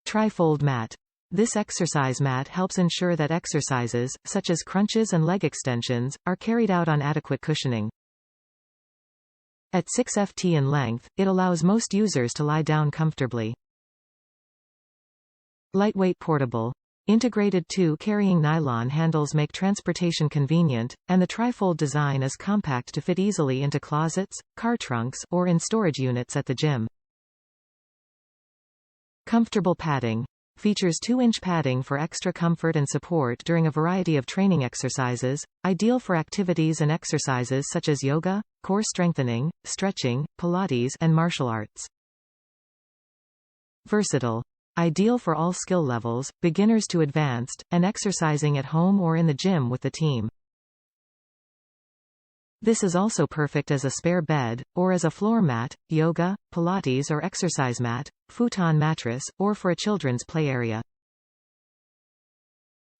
Tri-fold mat. This exercise mat helps ensure that exercises, such as crunches and leg extensions, are carried out on adequate cushioning. At 6 ft in length, it allows most users to lie down comfortably. Lightweight portable. Integrated two-carrying nylon handles make transportation convenient, and the trifold design is compact to fit easily into closets, car trunks, or in storage units at the gym. Comfortable padding. Features 2-inch padding for extra comfort and support during a variety of training exercises, ideal for activities and exercises such as yoga, core strengthening, stretching, Pilates, and martial arts. Versatile. Ideal for all skill levels, beginners to advanced, and exercising at home or in the gym with the team. This is also perfect as a spare bed, or as a floor mat, yoga, Pilates or exercise mat, futon mattress, or for a children's play area.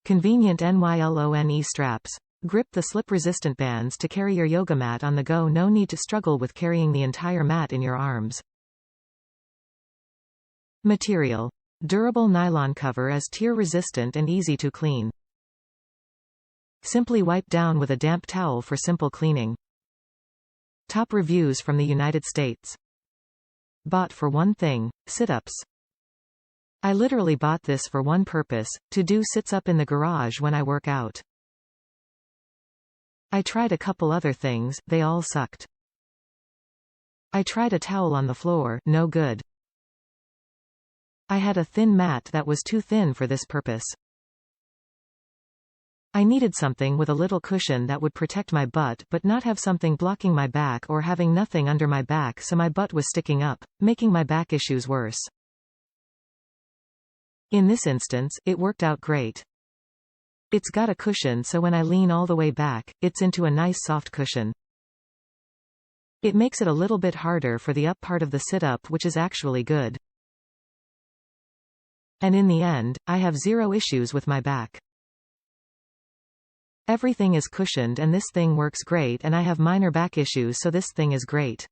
Convenient nylon straps. Grip the slip-resistant bands to carry your yoga mat on the go. No need to struggle with carrying the entire mat in your arms. Material. Durable nylon cover is tear-resistant and easy to clean. Simply wipe down with a damp towel for simple cleaning. Top reviews from the United States. Bought for one thing, sit-ups. I literally bought this for one purpose, to do sits-up in the garage when I work out. I tried a couple other things, they all sucked. I tried a towel on the floor, no good. I had a thin mat that was too thin for this purpose. I needed something with a little cushion that would protect my butt but not have something blocking my back or having nothing under my back so my butt was sticking up, making my back issues worse. In this instance, it worked out great. It's got a cushion so when I lean all the way back, it's into a nice soft cushion. It makes it a little bit harder for the up part of the sit-up, which is actually good. And in the end, I have zero issues with my back. Everything is cushioned and this thing works great, and I have minor back issues, so this thing is great.